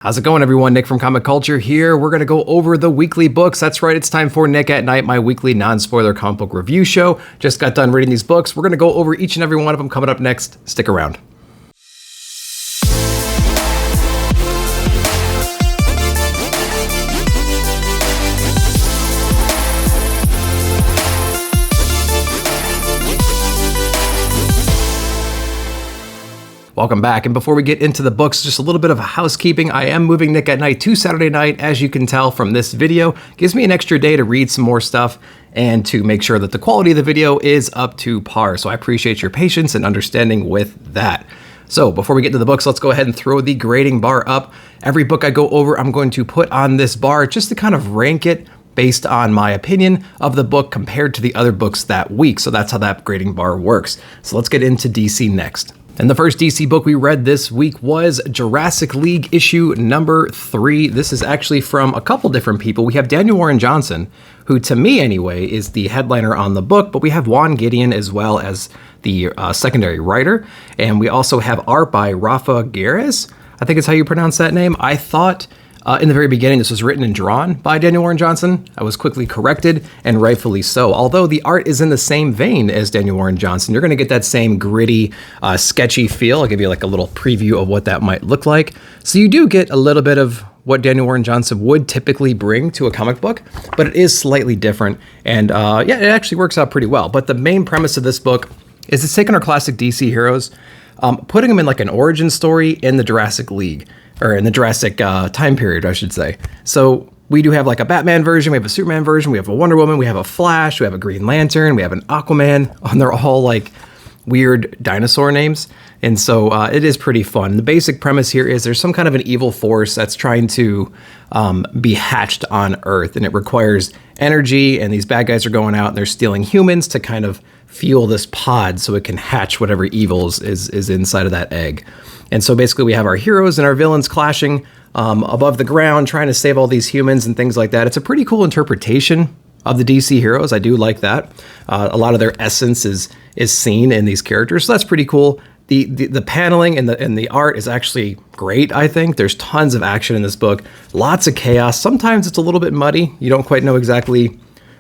How's it going, everyone? Nick from Comic Culture here. We're going to go over the weekly books. That's right, it's time for Nick at Night, my weekly non-spoiler comic book review show. Just got done reading these books. We're going to go over each and every one of them coming up next. Stick around. Welcome back, and before we get into the books, just a little bit of housekeeping. I am moving Nick at Night to Saturday night, as you can tell from this video. Gives me an extra day to read some more stuff and to make sure that the quality of the video is up to par. So I appreciate your patience and understanding with that. So before we get to the books, let's go ahead and throw the grading bar up. Every book I go over, I'm going to put on this bar just to kind of rank it based on my opinion of the book compared to the other books that week. So that's how that grading bar works. So let's get into DC next. And the first DC book we read this week was Jurassic League issue number 3. This is actually from a couple different people. We have Daniel Warren Johnson, who to me anyway is the headliner on the book, but we have Juan Gideon as well as the secondary writer. And we also have art by Rafa Guerres. I think is how you pronounce that name. I thought in the very beginning, this was written and drawn by Daniel Warren Johnson. I was quickly corrected, and rightfully so. Although the art is in the same vein as Daniel Warren Johnson, you're going to get that same gritty, sketchy feel. I'll give you like a little preview of what that might look like. So you do get a little bit of what Daniel Warren Johnson would typically bring to a comic book, but it is slightly different. And yeah, it actually works out pretty well. But the main premise of this book is it's taking our classic DC heroes, putting them in like an origin story in the Jurassic League. Or in the Jurassic time period, I should say. So we do have like a Batman version, we have a Superman version, we have a Wonder Woman, we have a Flash, we have a Green Lantern, we have an Aquaman, and they're all like weird dinosaur names. And so it is pretty fun. The basic premise here is there's some kind of an evil force that's trying to be hatched on Earth, and it requires energy, and these bad guys are going out and they're stealing humans to kind of fuel this pod so it can hatch whatever evils is inside of that egg. And so basically we have our heroes and our villains clashing above the ground, trying to save all these humans and things like that. It's a pretty cool interpretation of the DC heroes. I do like that. A lot of their essence is seen in these characters, so that's pretty cool. The paneling and the art is actually great, I think. There's tons of action in this book, lots of chaos. Sometimes it's a little bit muddy. You don't quite know exactly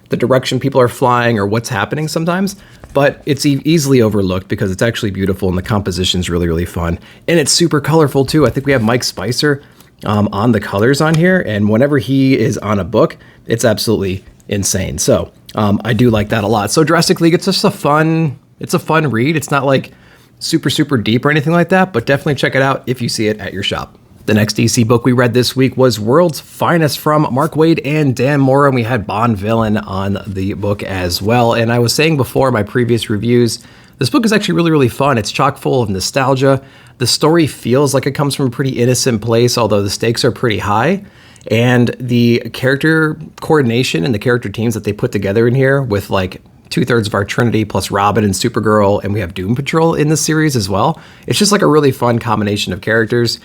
the direction people are flying or what's happening sometimes, but it's easily overlooked because it's actually beautiful and the composition's really, really fun. And it's super colorful too. I think we have Mike Spicer on the colors on here, and whenever he is on a book, it's absolutely insane. So I do like that a lot. So Jurassic League, it's just a fun read. It's not like super, super deep or anything like that, but definitely check it out if you see it at your shop. The next DC book we read this week was World's Finest from Mark Waid and Dan Mora, and we had Bond Villain on the book as well. And I was saying before in my previous reviews, this book is actually really, really fun. It's chock full of nostalgia. The story feels like it comes from a pretty innocent place, although the stakes are pretty high. And the character coordination and the character teams that they put together in here with like 2/3 of our Trinity plus Robin and Supergirl, and we have Doom Patrol in this series as well. It's just like a really fun combination of characters.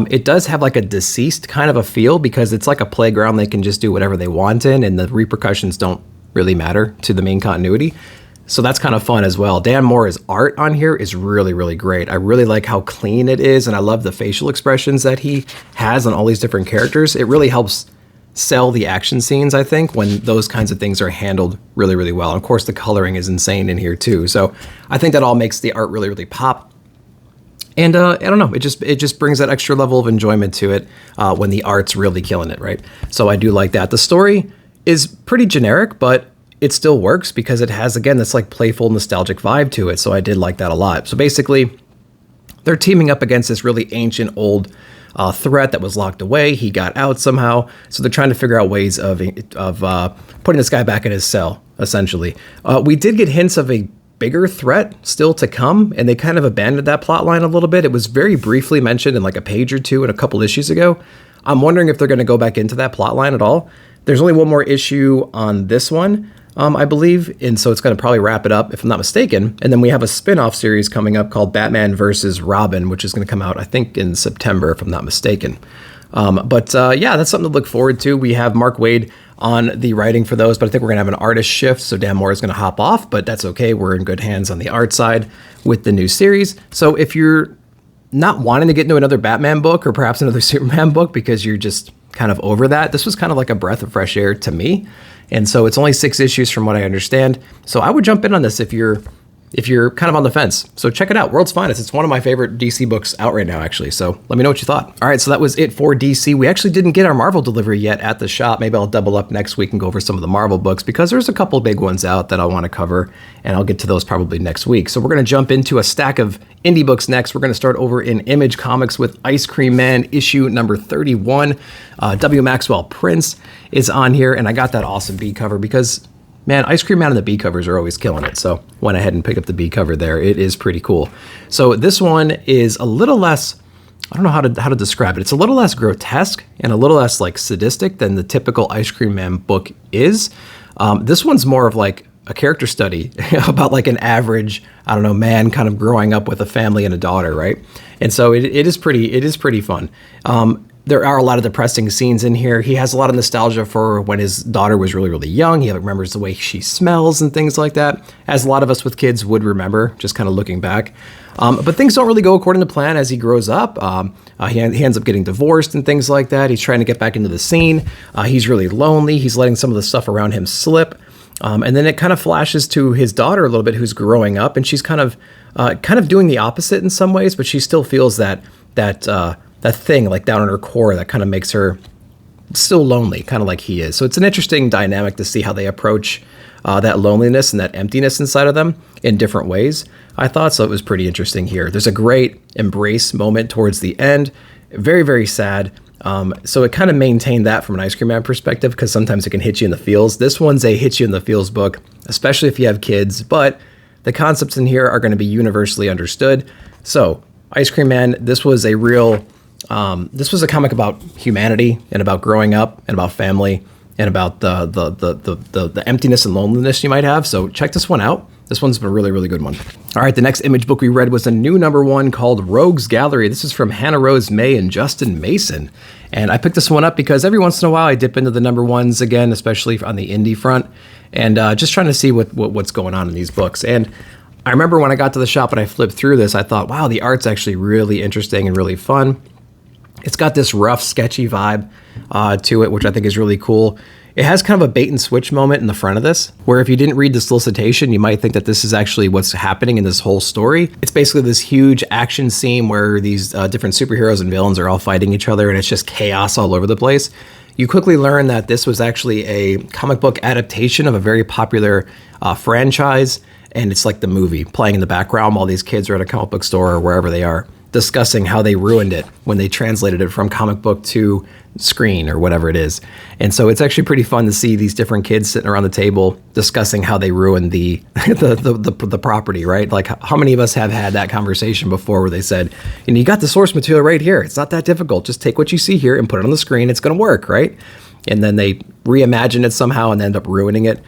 It does have like a deceased kind of a feel because it's like a playground they can just do whatever they want in, and the repercussions don't really matter to the main continuity. So that's kind of fun as well. Dan Mora's art on here is really, really great. I really like how clean it is, and I love the facial expressions that he has on all these different characters. It really helps sell the action scenes, I think, when those kinds of things are handled really, really well. And of course, the coloring is insane in here too. So I think that all makes the art really, really pop. And I don't know, it just brings that extra level of enjoyment to it when the art's really killing it, right? So I do like that. The story is pretty generic, but it still works because it has, again, this like playful, nostalgic vibe to it. So I did like that a lot. So basically, they're teaming up against this really ancient old threat that was locked away. He got out somehow, so they're trying to figure out ways of putting this guy back in his cell, essentially. We did get hints of a bigger threat still to come, and they kind of abandoned that plot line a little bit. It was very briefly mentioned in like a page or two and a couple issues ago. I'm wondering if they're going to go back into that plot line at all. There's only one more issue on this one, I believe, and so it's going to probably wrap it up, if I'm not mistaken. And then we have a spin-off series coming up called Batman versus Robin, which is going to come out, I think, in September, if I'm not mistaken. Yeah, that's something to look forward to. We have Mark Waid on the writing for those, but I think we're going to have an artist shift, so Dan Moore is going to hop off, but that's okay. We're in good hands on the art side with the new series. So if you're not wanting to get into another Batman book or perhaps another Superman book because you're just kind of over that. This was kind of like a breath of fresh air to me. And so it's only 6 issues from what I understand. So I would jump in on this if you're kind of on the fence. So check it out, World's Finest. It's one of my favorite DC books out right now, actually. So let me know what you thought. All right, so that was it for DC. We actually didn't get our Marvel delivery yet at the shop. Maybe I'll double up next week and go over some of the Marvel books because there's a couple big ones out that I want to cover, and I'll get to those probably next week. So we're going to jump into a stack of indie books next. We're going to start over in Image Comics with Ice Cream Man issue number 31. W. Maxwell Prince is on here, and I got that awesome B cover because, man, Ice Cream Man and the B covers are always killing it. So went ahead and picked up the B cover there. It is pretty cool. So this one is a little less, I don't know how to describe it. It's a little less grotesque and a little less like sadistic than the typical Ice Cream Man book is. This one's more of like a character study about like an average, I don't know, man kind of growing up with a family and a daughter, right? And so it is pretty fun. There are a lot of depressing scenes in here. He has a lot of nostalgia for when his daughter was really, really young. He remembers the way she smells and things like that, as a lot of us with kids would remember, just kind of looking back. But things don't really go according to plan as he grows up. He ends up getting divorced and things like that. He's trying to get back into the scene. He's really lonely. He's letting some of the stuff around him slip. And then it kind of flashes to his daughter a little bit, who's growing up, and she's kind of doing the opposite in some ways, but she still feels that thing like down in her core that kind of makes her still lonely, kind of like he is. So it's an interesting dynamic to see how they approach that loneliness and that emptiness inside of them in different ways, I thought. So it was pretty interesting here. There's a great embrace moment towards the end. Very, very sad. So it kind of maintained that from an Ice Cream Man perspective, because sometimes it can hit you in the feels. This one's a hit you in the feels book, especially if you have kids, but the concepts in here are going to be universally understood. So Ice Cream Man, this was a real, this was a comic about humanity and about growing up and about family and about the emptiness and loneliness you might have. So check this one out. This one's been a really, really good one. All right, the next Image book we read was a new #1 called Rogues Gallery. This is from Hannah Rose May and Justin Mason. And I picked this one up because every once in a while I dip into the #1s again, especially on the indie front, and just trying to see what's going on in these books. And I remember when I got to the shop and I flipped through this, I thought, wow, the art's actually really interesting and really fun. It's got this rough, sketchy vibe to it, which I think is really cool. It has kind of a bait and switch moment in the front of this, where if you didn't read the solicitation, you might think that this is actually what's happening in this whole story. It's basically this huge action scene where these different superheroes and villains are all fighting each other, and it's just chaos all over the place. You quickly learn that this was actually a comic book adaptation of a very popular franchise, and it's like the movie playing in the background while these kids are at a comic book store or wherever they are, discussing how they ruined it when they translated it from comic book to screen or whatever it is. And so it's actually pretty fun to see these different kids sitting around the table discussing how they ruined the property, right? Like, how many of us have had that conversation before where they said, and you got the source material right here. It's not that difficult. Just take what you see here and put it on the screen. It's going to work, right? And then they reimagine it somehow and end up ruining it.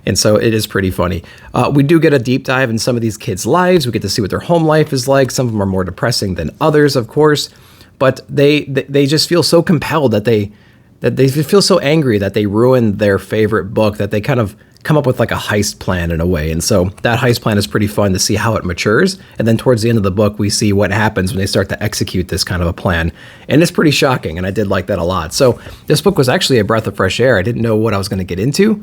And so it is pretty funny. We do get a deep dive in some of these kids' lives. We get to see what their home life is like. Some of them are more depressing than others, of course. But they just feel so compelled that they feel so angry that they ruined their favorite book that they kind of come up with like a heist plan in a way. And so that heist plan is pretty fun to see how it matures. And then towards the end of the book, we see what happens when they start to execute this kind of a plan. And it's pretty shocking. And I did like that a lot. So this book was actually a breath of fresh air. I didn't know what I was going to get into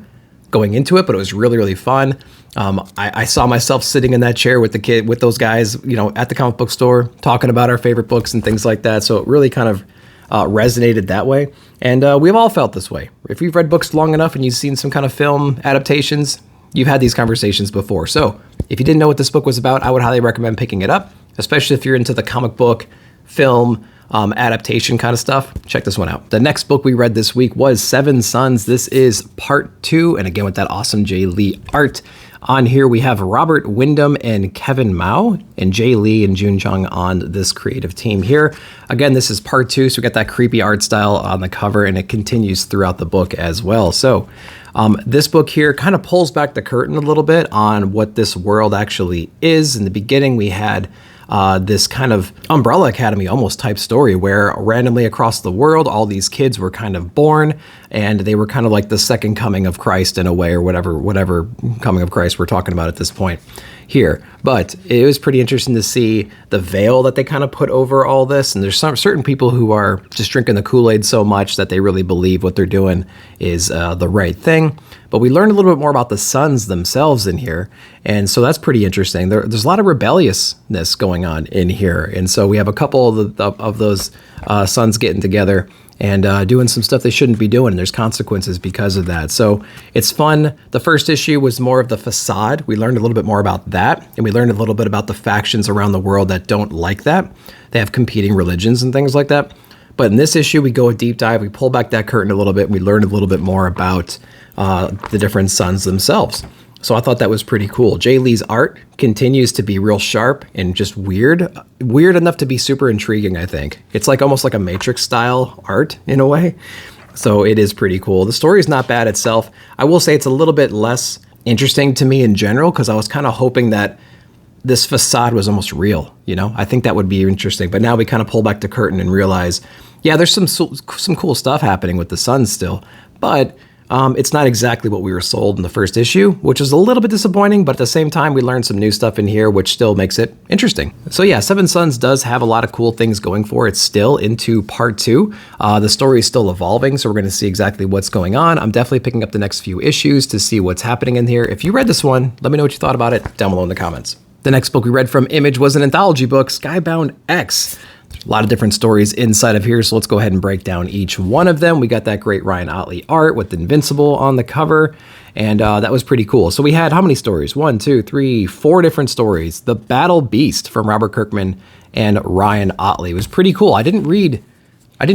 going into it, but it was really, really fun. I saw myself sitting in that chair with those guys, at the comic book store, talking about our favorite books and things like that. So it really kind of resonated that way. And we've all felt this way. If you've read books long enough and you've seen some kind of film adaptations, you've had these conversations before. So if you didn't know what this book was about, I would highly recommend picking it up, especially if you're into the comic book, film, adaptation kind of stuff. Check this one out. The next book we read this week was Seven Sons. This is part 2. And again, with that awesome Jay Lee art. On here, we have Robert Wyndham and Kevin Mao, and Jay Lee and Jun Chung on this creative team here. Again, this is part 2, so we got that creepy art style on the cover, and it continues throughout the book as well. So this book here kind of pulls back the curtain a little bit on what this world actually is. In the beginning, we had this kind of Umbrella Academy almost type story where randomly across the world, all these kids were kind of born, and they were kind of like the second coming of Christ in a way, or whatever coming of Christ we're talking about at this point. here. But it was pretty interesting to see the veil that they kind of put over all this. And there's certain people who are just drinking the Kool-Aid so much that they really believe what they're doing is the right thing. But we learned a little bit more about the sons themselves in here. And so that's pretty interesting. There's a lot of rebelliousness going on in here. And so we have a couple of those sons getting together and doing some stuff they shouldn't be doing. And there's consequences because of that. So it's fun. The first issue was more of the facade. We learned a little bit more about that. And we learned a little bit about the factions around the world that don't like that. They have competing religions and things like that. But in this issue, we go a deep dive. We pull back that curtain a little bit. And we learn a little bit more about the different sons themselves. So I thought that was pretty cool. Jay Lee's art continues to be real sharp and just weird enough to be super intriguing, I think. It's like almost like a Matrix style art in a way. So it is pretty cool. The story is not bad itself. I will say it's a little bit less interesting to me in general because I was kind of hoping that this facade was almost real, you know? I think that would be interesting. But now we kind of pull back the curtain and realize, yeah, there's some cool stuff happening with the sons still, but it's not exactly what we were sold in the first issue, which is a little bit disappointing, but at the same time, we learned some new stuff in here, which still makes it interesting. So yeah, Seven Sons does have a lot of cool things going for it. It's still into part 2. The story is still evolving, so we're going to see exactly what's going on. I'm definitely picking up the next few issues to see what's happening in here. If you read this one, let me know what you thought about it down below in the comments. The next book we read from Image was an anthology book, Skybound X. A lot of different stories inside of here, so let's go ahead and break down each one of them. We got that great Ryan Ottley art with Invincible on the cover, and that was pretty cool. So we had how many stories? 1, 2, 3, 4 different stories. The Battle Beast from Robert Kirkman and Ryan Ottley. It was pretty cool. I didn't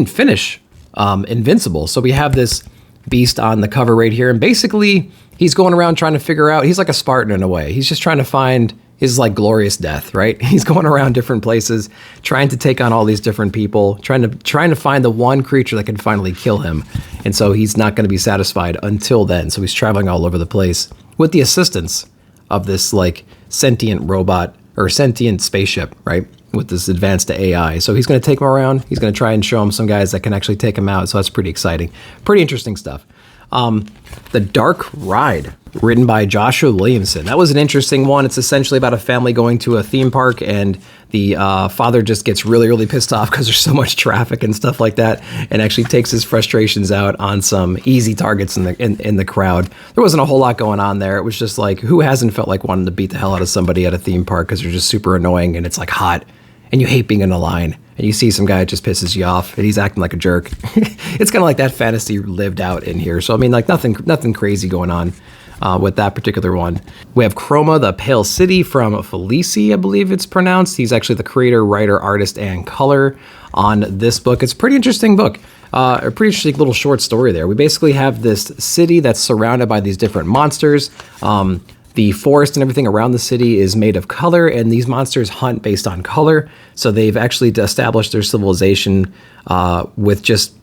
finish Invincible, so we have this beast on the cover right here, and basically he's going around trying to figure out, he's like a Spartan in a way. He's just trying to find his like glorious death, right? He's going around different places, trying to take on all these different people, trying to find the one creature that can finally kill him. And so he's not going to be satisfied until then. So he's traveling all over the place with the assistance of this like sentient robot or sentient spaceship, right? With this advanced AI. So he's going to take him around. He's going to try and show him some guys that can actually take him out. So that's pretty exciting. Pretty interesting stuff. The Dark Ride, written by Joshua Williamson. That was an interesting one. It's essentially about a family going to a theme park, and the father just gets really, really pissed off because there's so much traffic and stuff like that, and actually takes his frustrations out on some easy targets in the crowd. There wasn't a whole lot going on there. It was just like, who hasn't felt like wanting to beat the hell out of somebody at a theme park because they're just super annoying and it's like hot, and you hate being in a line. And you see some guy that just pisses you off and he's acting like a jerk. It's kind of like that fantasy lived out in here. So, I mean, like nothing crazy going on with that particular one. We have Chroma, the Pale City from Felici, I believe it's pronounced. He's actually the creator, writer, artist, and color on this book. It's a pretty interesting book. A pretty interesting little short story there. We basically have this city that's surrounded by these different monsters. The forest and everything around the city is made of color, and these monsters hunt based on color. So they've actually established their civilization with just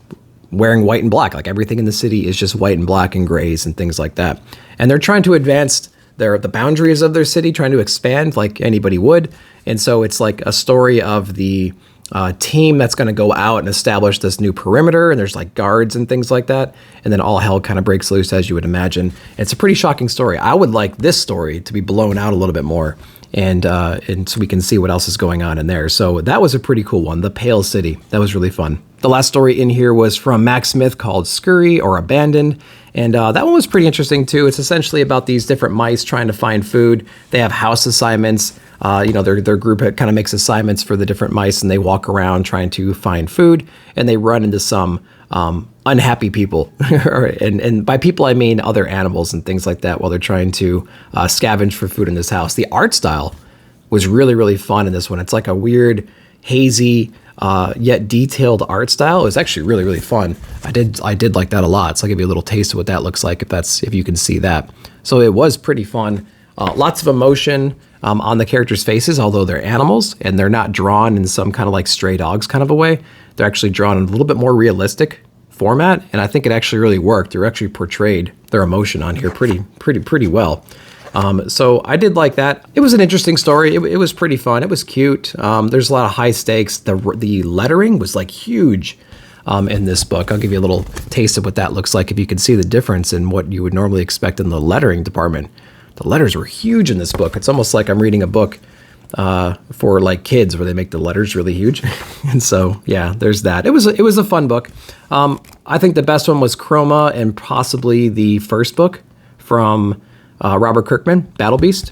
wearing white and black. Like everything in the city is just white and black and grays and things like that. And they're trying to advance the boundaries of their city, trying to expand like anybody would. And so it's like a story of the team that's going to go out and establish this new perimeter, and there's like guards and things like that, and then all hell kind of breaks loose, as you would imagine. It's a pretty shocking story. I would like this story to be blown out a little bit more, and so we can see what else is going on in there. So that was a pretty cool one, The Pale City. That was really fun. The last story in here was from Max Smith called Scurry or Abandoned, and that one was pretty interesting too. It's essentially about these different mice trying to find food. They have house assignments. Their group kind of makes assignments for the different mice, and they walk around trying to find food, and they run into some unhappy people. and by people, I mean other animals and things like that while they're trying to scavenge for food in this house. The art style was really, really fun in this one. It's like a weird, hazy, yet detailed art style. It was actually really, really fun. I did like that a lot. So I'll give you a little taste of what that looks like if you can see that. So it was pretty fun. Lots of emotion on the characters' faces, although they're animals and they're not drawn in some kind of like stray dogs kind of a way. They're actually drawn in a little bit more realistic format, and I think it actually really worked. They actually portrayed their emotion on here pretty well. So I did like that. It was an interesting story. It was pretty fun. It was cute. There's a lot of high stakes. The lettering was like huge in this book. I'll give you a little taste of what that looks like if you can see the difference in what you would normally expect in the lettering department. The letters were huge in this book. It's almost like I'm reading a book for like kids where they make the letters really huge. And so, yeah, there's that. It was a fun book. I think the best one was Chroma and possibly the first book from Robert Kirkman, Battle Beast.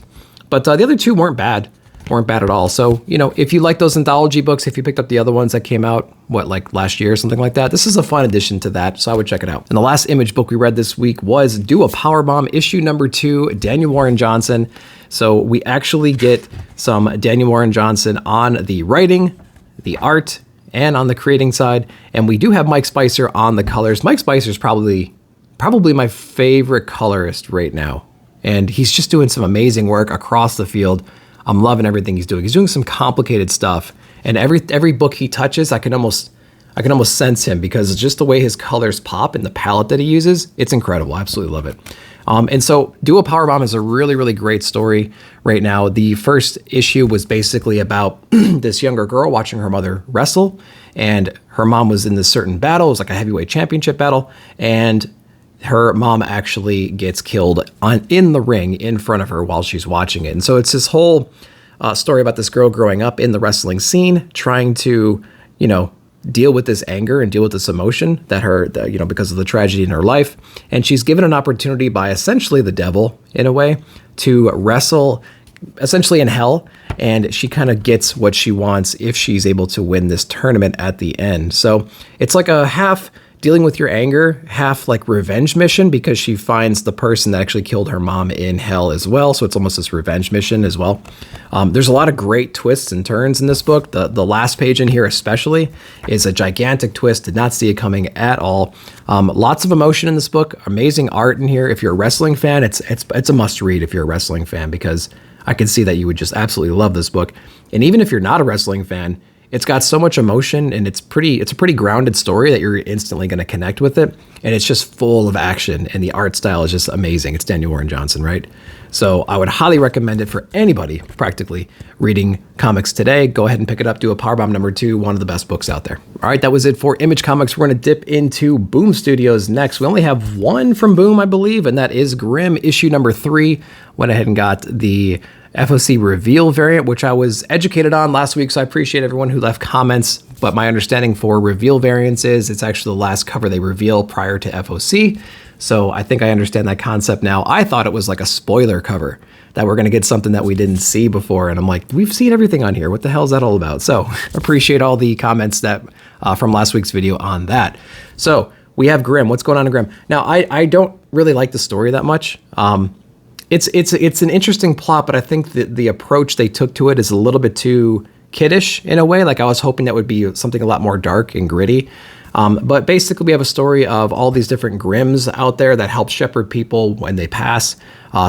But the other two weren't bad at all. So, you know, if you like those anthology books, if you picked up the other ones that came out, like last year or something like that, this is a fun addition to that, so I would check it out. And the last Image book we read this week was Do a Powerbomb, issue number 2, Daniel Warren Johnson. So we actually get some Daniel Warren Johnson on the writing, the art, and on the creating side. And we do have Mike Spicer on the colors. Mike Spicer is probably my favorite colorist right now. And he's just doing some amazing work across the field. I'm loving everything he's doing. He's doing some complicated stuff, and every book he touches, I can almost sense him, because it's just the way his colors pop and the palette that he uses. It's incredible. I absolutely love it. And so Do a Powerbomb is a really, really great story right now. The first issue was basically about this younger girl watching her mother wrestle, and her mom was in this certain battle. It was like a heavyweight championship battle, and her mom actually gets killed in the ring in front of her while she's watching it. And so it's this whole story about this girl growing up in the wrestling scene, trying to, you know, deal with this anger and deal with this emotion that you know, because of the tragedy in her life. And she's given an opportunity by essentially the devil, in a way, to wrestle essentially in hell. And she kind of gets what she wants if she's able to win this tournament at the end. So it's like a half dealing with your anger, half like revenge mission, because she finds the person that actually killed her mom in hell as well. So it's almost this revenge mission as well. There's a lot of great twists and turns in this book. The last page in here especially is a gigantic twist. Did not see it coming at all. Lots of emotion in this book. Amazing art in here. If you're a wrestling fan, it's a must read if you're a wrestling fan, because I can see that you would just absolutely love this book. And even if you're not a wrestling fan, it's got so much emotion, and it's a pretty grounded story that you're instantly going to connect with it. And it's just full of action, and the art style is just amazing. It's Daniel Warren Johnson, right? So I would highly recommend it for anybody practically reading comics today. Go ahead and pick it up. Do a Powerbomb number 2, one of the best books out there. All right, that was it for Image Comics. We're going to dip into Boom Studios next. We only have one from Boom, I believe, and that is Grimm, issue number 3. Went ahead and got the FOC reveal variant, which I was educated on last week, so I appreciate everyone who left comments. But my understanding for reveal variants is it's actually the last cover they reveal prior to FOC. So I think I understand that concept now. I thought it was like a spoiler cover, that we're going to get something that we didn't see before. And I'm like, we've seen everything on here. What the hell is that all about? So appreciate all the comments that from last week's video on that. So we have Grimm. What's going on in Grimm? Now, I don't really like the story that much. It's an interesting plot, but I think that the approach they took to it is a little bit too kiddish in a way. Like I was hoping that would be something a lot more dark and gritty. But basically we have a story of all these different Grimms out there that help shepherd people when they pass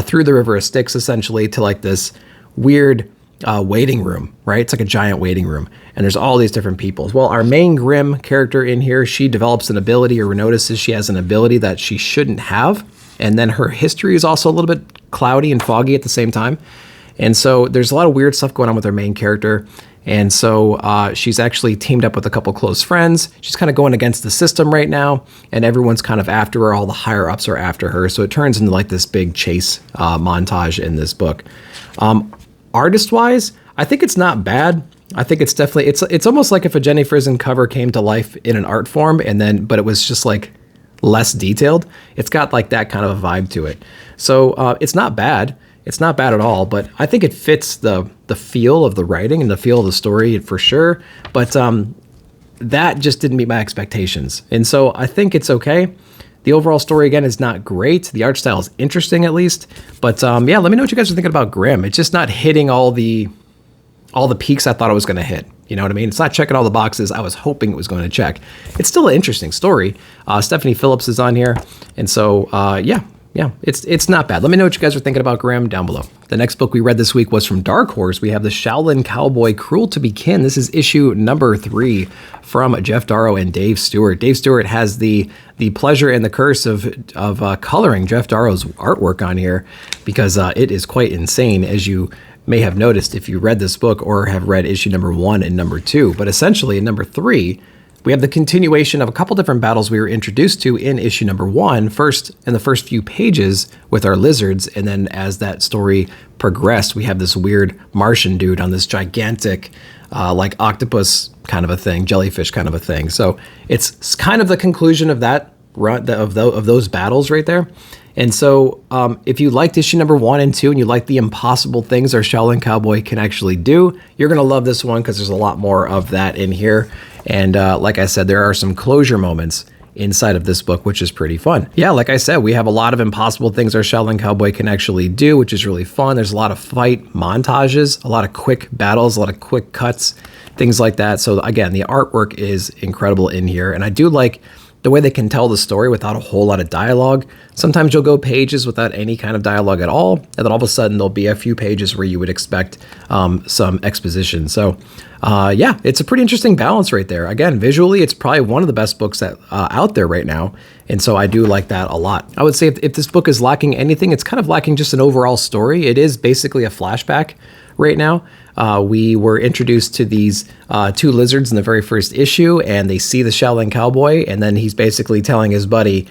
through the River of Styx, essentially, to like this weird waiting room, right? It's like a giant waiting room. And there's all these different people. Well, our main Grimm character in here, she develops an ability, or notices she has an ability that she shouldn't have. And then her history is also a little bit cloudy and foggy at the same time. And so there's a lot of weird stuff going on with our main character. And so she's actually teamed up with a couple close friends. She's kind of going against the system right now, and everyone's kind of after her. All the higher ups are after her. So it turns into like this big chase montage in this book. Artist wise, I think it's not bad. I think it's definitely, it's almost like if a Jenny Frison cover came to life in an art form, but it was just like less detailed. It's got like that kind of a vibe to it. So it's not bad. It's not bad at all, but I think it fits the feel of the writing and the feel of the story for sure. But that just didn't meet my expectations. And so I think it's okay. The overall story, again, is not great. The art style is interesting, at least. But yeah, let me know what you guys are thinking about Grimm. It's just not hitting all the peaks I thought it was going to hit. You know what I mean? It's not checking all the boxes I was hoping it was going to check. It's still an interesting story. Stephanie Phillips is on here. And so, yeah, it's not bad. Let me know what you guys are thinking about Grimm down below. The next book we read this week was from Dark Horse. We have the Shaolin Cowboy, Cruel to Be Kin. This is issue number 3 from Jeff Darrow and Dave Stewart. Dave Stewart has the pleasure and the curse of coloring Jeff Darrow's artwork on here, because it is quite insane, as you may have noticed if you read this book or have read issue number 1 and number 2. But essentially in number 3, We have the continuation of a couple different battles we were introduced to in issue number 1, first in the first few pages with our lizards, and then as that story progressed, we have this weird Martian dude on this gigantic, like octopus kind of a thing, jellyfish kind of a thing. So it's kind of the conclusion of that run, of those battles right there. And so if you liked issue number 1 and 2 and you like the impossible things our Shaolin Cowboy can actually do, you're going to love this one because there's a lot more of that in here. And like I said, there are some closure moments inside of this book, which is pretty fun. Yeah, like I said, we have a lot of impossible things our Shaolin Cowboy can actually do, which is really fun. There's a lot of fight montages, a lot of quick battles, a lot of quick cuts, things like that. So again, the artwork is incredible in here. And I do like the way they can tell the story without a whole lot of dialogue. Sometimes you'll go pages without any kind of dialogue at all, and then all of a sudden there'll be a few pages where you would expect some exposition. So yeah, it's a pretty interesting balance right there. Again, visually, it's probably one of the best books that out there right now, and so I do like that a lot. I would say if this book is lacking anything, it's kind of lacking just an overall story. It is basically a flashback right now. We were introduced to these 2 lizards in the very first issue, and they see the Shaolin Cowboy, and then he's basically telling his buddy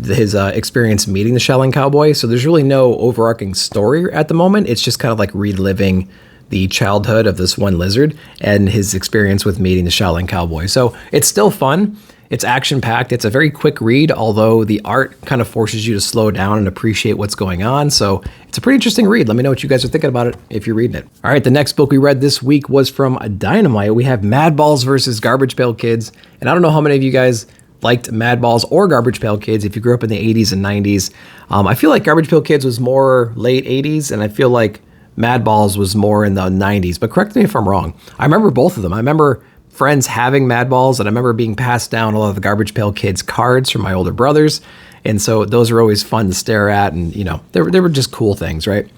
his experience meeting the Shaolin Cowboy. So there's really no overarching story at the moment. It's just kind of like reliving the childhood of this one lizard and his experience with meeting the Shaolin Cowboy. So it's still fun. It's action-packed. It's a very quick read, although the art kind of forces you to slow down and appreciate what's going on. So it's a pretty interesting read. Let me know what you guys are thinking about it if you're reading it. All right, the next book we read this week was from Dynamite. We have Madballs versus Garbage Pail Kids. And I don't know how many of you guys liked Madballs or Garbage Pail Kids if you grew up in the 80s and 90s. I feel like Garbage Pail Kids was more late 80s, and I feel like Madballs was more in the 90s. But correct me if I'm wrong. I remember both of them. I remember friends having Madballs, and I remember being passed down a lot of the Garbage Pail Kids cards from my older brothers, and so those were always fun to stare at, and you know, they were just cool things, right?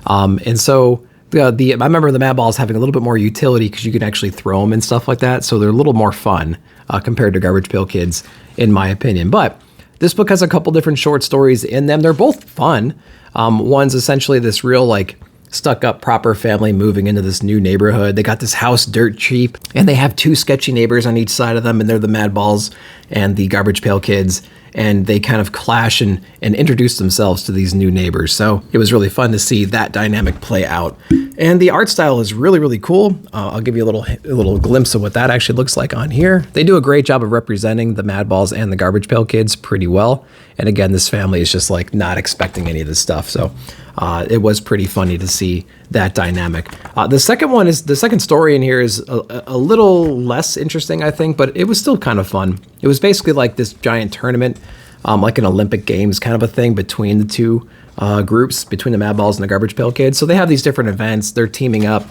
And so I remember the Madballs having a little bit more utility because you can actually throw them and stuff like that, so they're a little more fun compared to Garbage Pail Kids, in my opinion. But this book has a couple different short stories in them. They're both fun. One's essentially this real like stuck up proper family moving into this new neighborhood. They got this house dirt cheap, and they have 2 sketchy neighbors on each side of them, and they're the Madballs and the Garbage Pail Kids, and they kind of clash and introduce themselves to these new neighbors. So it was really fun to see that dynamic play out. And the art style is really, really cool. I'll give you a little glimpse of what that actually looks like on here. They do a great job of representing the Madballs and the Garbage Pail Kids pretty well. And again, this family is just like not expecting any of this stuff. So it was pretty funny to see that dynamic. The second story in here is a little less interesting, I think, but it was still kind of fun. It was basically like this giant tournament, like an Olympic Games kind of a thing between the 2 groups, between the Madballs and the Garbage Pail Kids. So they have these different events. They're teaming up,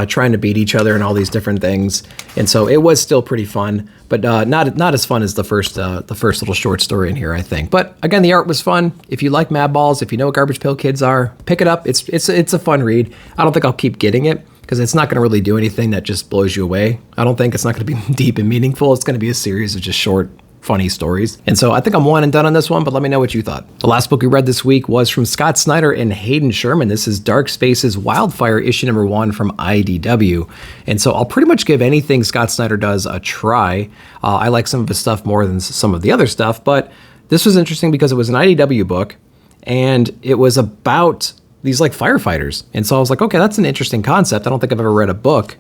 trying to beat each other and all these different things. And so it was still pretty fun, but not as fun as the first little short story in here, I think. But again, the art was fun. If you like Madballs, if you know what Garbage Pail Kids are, pick it up. It's a fun read. I don't think I'll keep getting it because it's not going to really do anything that just blows you away. I don't think it's not going to be deep and meaningful. It's going to be a series of just short, funny stories. And so I think I'm one and done on this one, but let me know what you thought. The last book we read this week was from Scott Snyder and Hayden Sherman. This is Dark Spaces Wildfire, issue number 1 from IDW. And so I'll pretty much give anything Scott Snyder does a try. I like some of his stuff more than some of the other stuff, but this was interesting because it was an IDW book, and it was about these like firefighters. And so I was like, okay, that's an interesting concept. I don't think I've ever read a book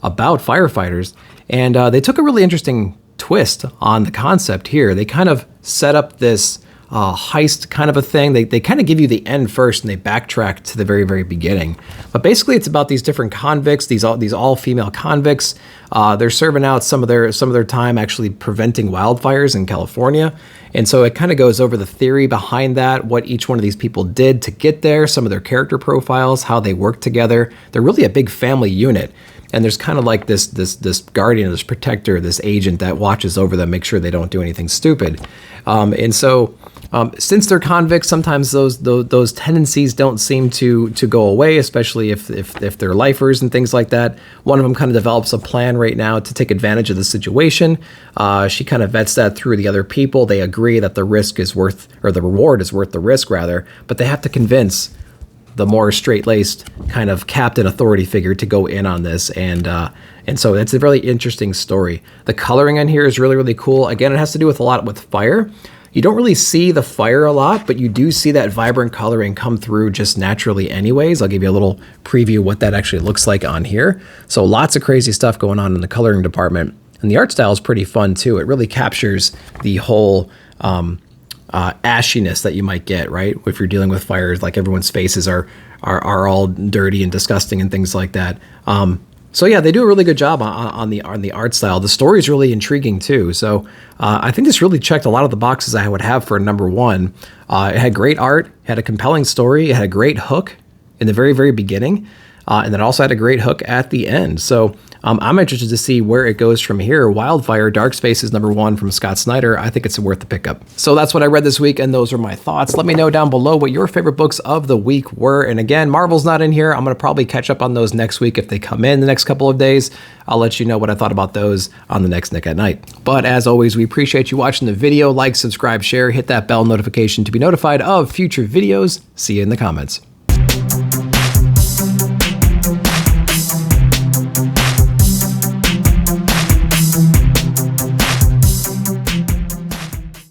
about firefighters. And they took a really interesting twist on the concept here. They kind of set up this heist kind of a thing. They kind of give you the end first, and they backtrack to the very, very beginning. But basically, it's about these different convicts, these all-female convicts. They're serving out some of their time actually preventing wildfires in California. And so it kind of goes over the theory behind that, what each one of these people did to get there, some of their character profiles, how they work together. They're really a big family unit. And there's kind of like this guardian, this protector, this agent that watches over them, make sure they don't do anything stupid. And so since they're convicts, sometimes those tendencies don't seem to go away, especially if they're lifers and things like that. One of them kind of develops a plan right now to take advantage of the situation. She kind of vets that through the other people. They agree that the reward is worth the risk rather, but they have to convince the more straight-laced kind of captain authority figure to go in on this, and so it's a really interesting story. The coloring on here is really, really cool. Again, it has to do with a lot with fire. You don't really see the fire a lot, but you do see that vibrant coloring come through just naturally anyways. I'll give you a little preview what that actually looks like on here. So lots of crazy stuff going on in the coloring department. And the art style is pretty fun too. It really captures the whole ashiness that you might get, right? If you're dealing with fires, like everyone's faces are all dirty and disgusting and things like that. So yeah, they do a really good job on the art style. The story is really intriguing too. So I think this really checked a lot of the boxes I would have for number one. It had great art, had a compelling story, it had a great hook in the very, very beginning, and then also had a great hook at the end. So I'm interested to see where it goes from here. Wildfire, Dark Spaces number one from Scott Snyder. I think it's worth the pickup. So that's what I read this week, and those are my thoughts. Let me know down below what your favorite books of the week were. And again, Marvel's not in here. I'm going to probably catch up on those next week if they come in the next couple of days. I'll let you know what I thought about those on the next Nick at Night. But as always, we appreciate you watching the video. Like, subscribe, share, hit that bell notification to be notified of future videos. See you in the comments.